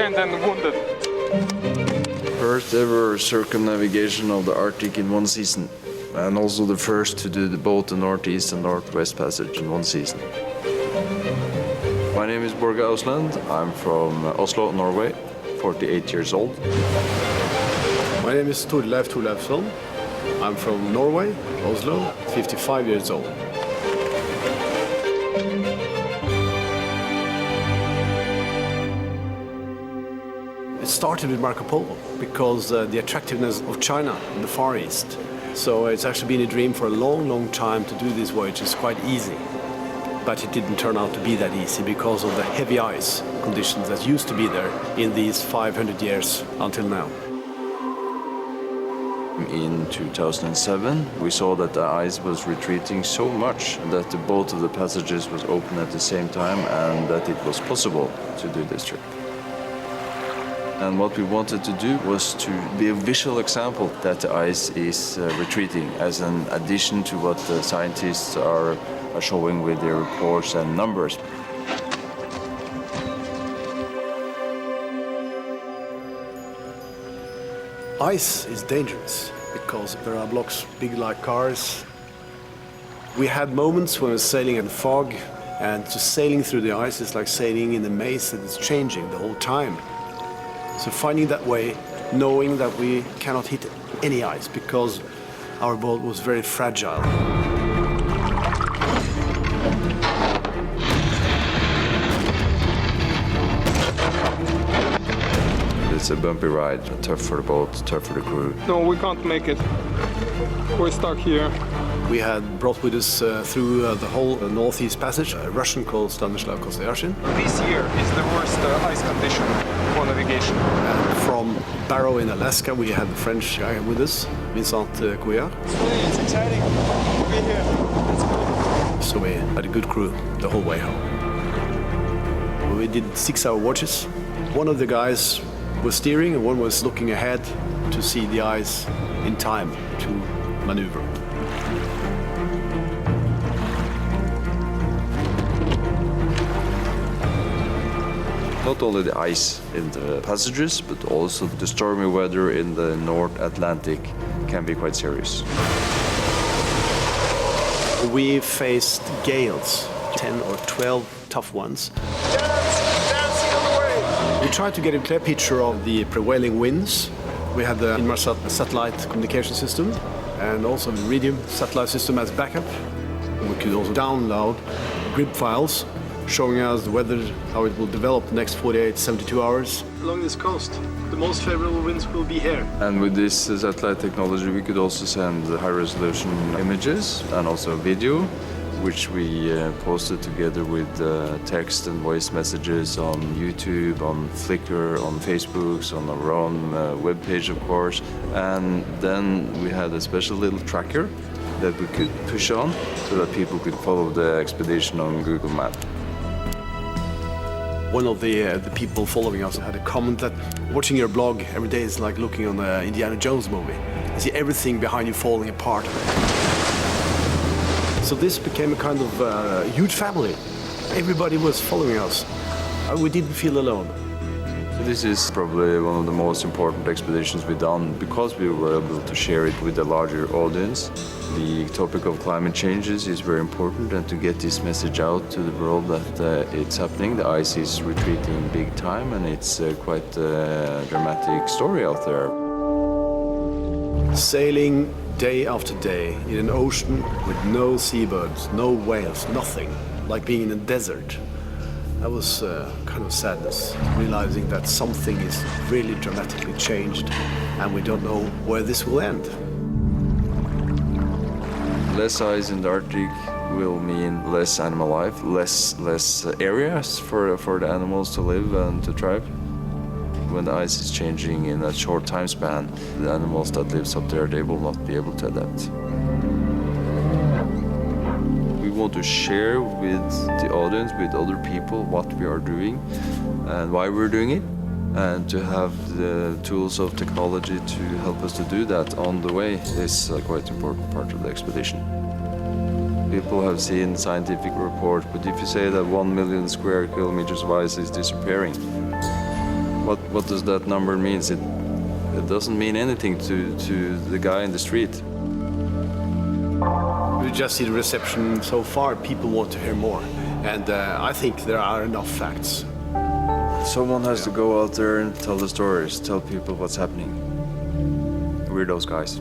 and then wounded. First ever circumnavigation of the Arctic in one season, and also the first to do both the Northeast and Northwest Passage in one season. My name is Borge Ausland. I'm from Oslo, Norway, 48 years old. My name is Torleif Torleifsson. I'm from Norway, Oslo, 55 years old. It started with Marco Polo because the attractiveness of China in the Far East. So it's actually been a dream for a long, long time to do this voyage. It's quite easy. But it didn't turn out to be that easy because of the heavy ice conditions that used to be there in these 500 years until now. In 2007, we saw that the ice was retreating so much that both of the passages was open at the same time and that it was possible to do this trip. And what we wanted to do was to be a visual example that the ice is retreating as an addition to what the scientists are showing with their reports and numbers. Ice is dangerous because there are blocks big like cars. We had moments when we were sailing in fog, and just sailing through the ice is like sailing in a maze that is changing the whole time. So finding that way, knowing that we cannot hit any ice because our boat was very fragile. It's a bumpy ride, tough for the boat, tough for the crew. No, we can't make it. We're stuck here. We had brought with us through the whole Northeast Passage a Russian called Stanislav Kostyashin. This year is the worst ice condition for navigation. And from Barrow in Alaska, we had the French guy with us, Vincent Couillard. It's exciting to be here. Let's go. So we had a good crew the whole way home. We did 6-hour watches. One of the guys was steering and one was looking ahead to see the ice in time to maneuver. Not only the ice in the passages, but also the stormy weather in the North Atlantic can be quite serious. We faced gales, 10 or 12 tough ones. We tried to get a clear picture of the prevailing winds. We had the Inmarsat satellite communication system and also the Iridium satellite system as backup. We could also download grid files showing us the weather, how it will develop the next 48, 72 hours. Along this coast, the most favorable winds will be here. And with this satellite technology, we could also send high-resolution images and also video, which we posted together with text and voice messages on YouTube, on Flickr, on Facebook, on our own webpage, of course. And then we had a special little tracker that we could push on so that people could follow the expedition on Google Maps. One of the people following us had a comment that watching your blog every day is like looking on the Indiana Jones movie. You see everything behind you falling apart. So this became a kind of huge family. Everybody was following us. We didn't feel alone. This is probably one of the most important expeditions we've done because we were able to share it with a larger audience. The topic of climate changes is very important, and to get this message out to the world that it's happening. The ice is retreating big time, and it's quite a dramatic story out there. Sailing day after day in an ocean with no seabirds, no whales, nothing, like being in a desert. That was kind of sadness, realizing that something is really dramatically changed and we don't know where this will end. Less ice in the Arctic will mean less animal life, less areas for the animals to live and to thrive. When the ice is changing in a short time span, the animals that live up there, they will not be able to adapt. We want to share with the audience, with other people, what we are doing and why we're doing it, and to have the tools of technology to help us to do that on the way is a quite important part of the expedition. People have seen scientific reports, but if you say that 1 million square kilometers of ice is disappearing, What does that number mean? It doesn't mean anything to the guy in the street. We just see the reception so far. People want to hear more, and I think there are enough facts. Someone has to go out there and tell the stories, tell people what's happening. We're those guys.